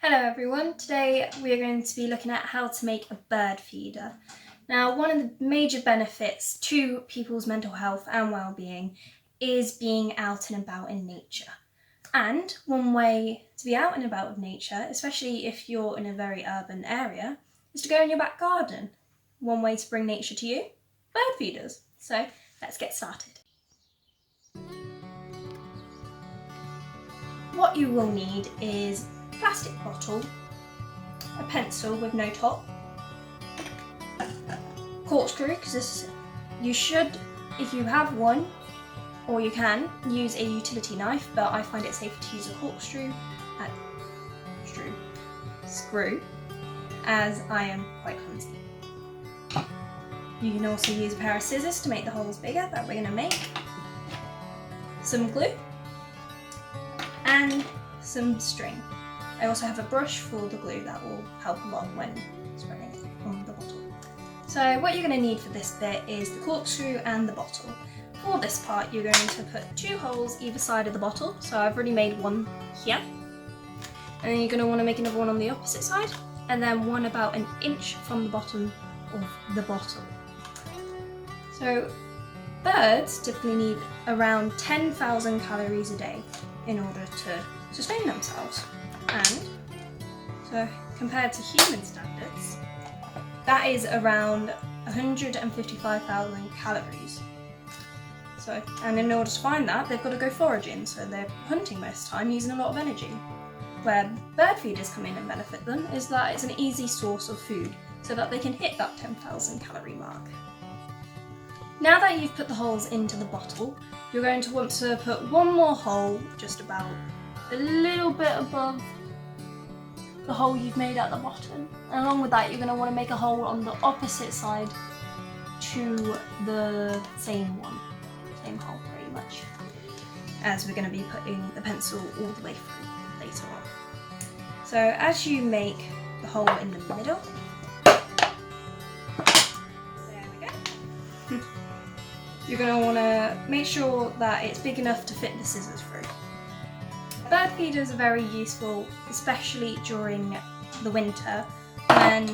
Hello everyone, today we are going to be looking at how to make a bird feeder. Now, one of the major benefits to people's mental health and well-being is being out and about in nature. And one way to be out and about with nature, especially if you're in a very urban area, is to go in your back garden. One way to bring nature to you, bird feeders. So let's get started. What you will need is plastic bottle, a pencil with no top, corkscrew, because you should, if you have one, or you can, use a utility knife, but I find it safer to use a corkscrew, screw, as I am quite clumsy. You can also use a pair of scissors to make the holes bigger that we're going to make, some glue, and some string. I also have a brush for the glue that will help a lot when spreading it on the bottle. So what you're going to need for this bit is the corkscrew and the bottle. For this part you're going to put 2 holes either side of the bottle, so I've already made one here. And then you're going to want to make another one on the opposite side, and then one about an inch from the bottom of the bottle. So birds typically need around 10,000 calories a day in order to sustain themselves. And so compared to human standards, that is around 155,000 calories. So, and in order to find that, they've got to go foraging, so they're hunting most of the time, using a lot of energy. Where bird feeders come in and benefit them is that it's an easy source of food, so that they can hit that 10,000 calorie mark. Now that you've put the holes into the bottle, you're going to want to put one more hole just about a little bit above the hole you've made at the bottom. And along with that, you're going to want to make a hole on the opposite side to the same hole pretty much, as we're going to be putting the pencil all the way through later on. So as you make the hole in the middle, there we go. You're going to want to make sure that it's big enough to fit the scissors through. Bird feeders are very useful, especially during the winter when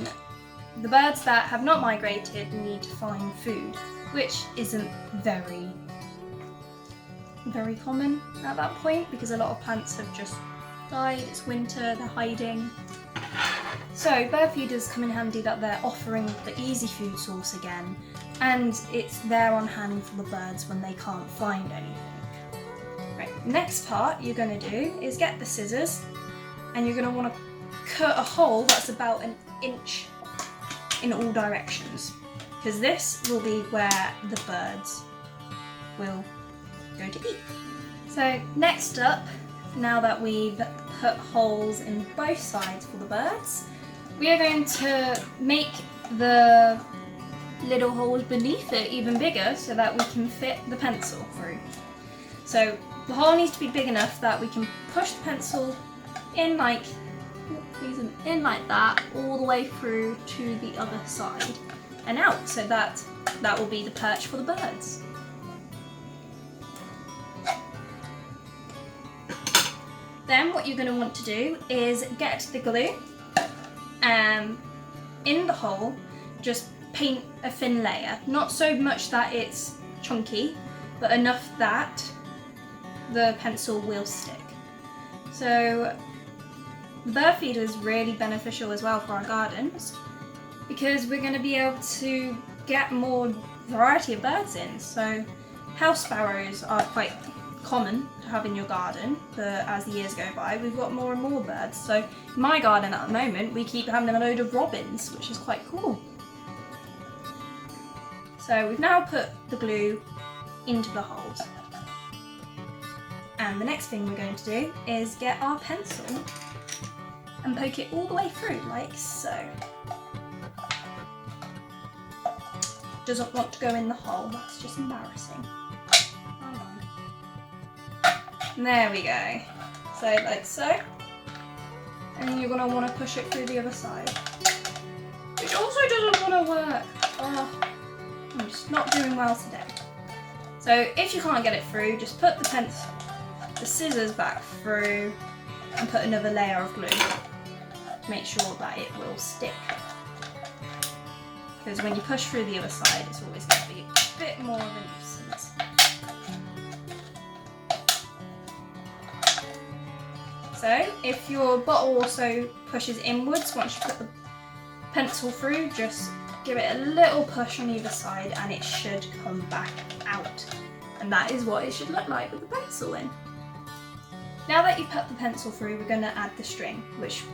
the birds that have not migrated need to find food, which isn't very common at that point because a lot of plants have just died, it's winter, they're hiding. So bird feeders come in handy that they're offering the easy food source again, and it's there on hand for the birds when they can't find anything. Right, next part you're going to do is get the scissors, and you're going to want to cut a hole that's about an inch in all directions, because this will be where the birds will go to eat. So next up, now that we've put holes in both sides for the birds, we are going to make the little holes beneath it even bigger so that we can fit the pencil through. So the hole needs to be big enough that we can push the pencil in like that all the way through to the other side and out, so that will be the perch for the birds. Then what you're going to want to do is get the glue in the hole, just paint a thin layer, not so much that it's chunky, but enough that the pencil will stick. So the bird feeder is really beneficial as well for our gardens because we're going to be able to get more variety of birds in. So house sparrows are quite common to have in your garden, but as the years go by we've got more and more birds. So in my garden at the moment we keep having a load of robins, which is quite cool. So we've now put the glue into the holes. And the next thing we're going to do is get our pencil and poke it all the way through, like so. Doesn't want to go in the hole, that's just embarrassing. Hang on. There we go. So like so. And you're going to want to push it through the other side. Which also doesn't want to work. Oh, I'm just not doing well today. So if you can't get it through, just put the scissors back through and put another layer of glue. make sure that it will stick. Because when you push through the other side, it's always going to be a bit more of a nuisance. So if your bottle also pushes inwards, once you put the pencil through, just give it a little push on either side and it should come back out. And that is what it should look like with the pencil in. Now that you've put the pencil through, we're going to add the string, which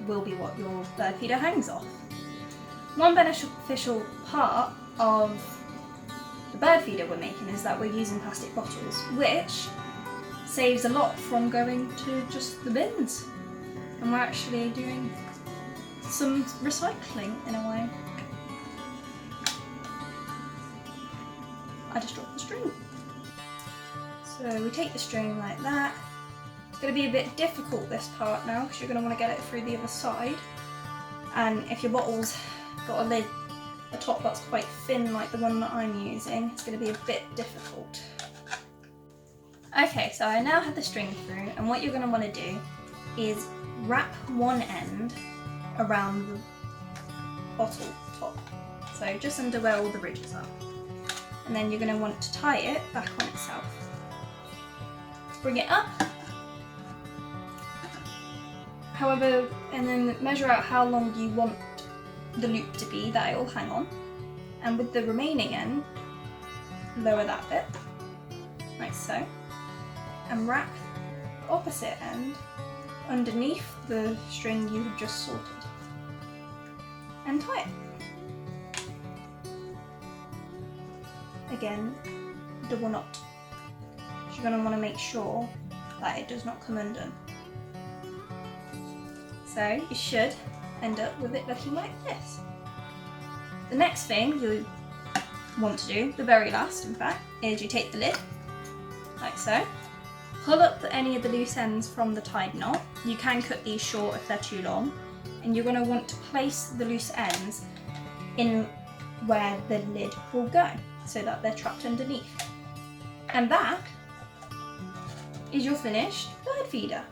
will be what your bird feeder hangs off. One beneficial part of the bird feeder we're making is that we're using plastic bottles, which saves a lot from going to just the bins. And we're actually doing some recycling in a way. I just dropped the string. So we take the string like that. It's going to be a bit difficult this part now because you're going to want to get it through the other side. And if your bottle's got a lid, a top that's quite thin like the one that I'm using, it's going to be a bit difficult. Okay, so I now have the string through, and what you're going to want to do is wrap one end around the bottle top, so just under where all the ridges are. And then you're going to want to tie it back on itself. Bring it up. However, and then measure out how long you want the loop to be that it will hang on. And with the remaining end, lower that bit, like so. And wrap the opposite end underneath the string you have just sorted. And tie it. Again, double knot. You're going to want to make sure that it does not come undone. So you should end up with it looking like this. The next thing you want to do, the very last in fact, is you take the lid, like so, pull up any of the loose ends from the tied knot. You can cut these short if they're too long, and you're going to want to place the loose ends in where the lid will go, so that they're trapped underneath. And that is your finished bird feeder.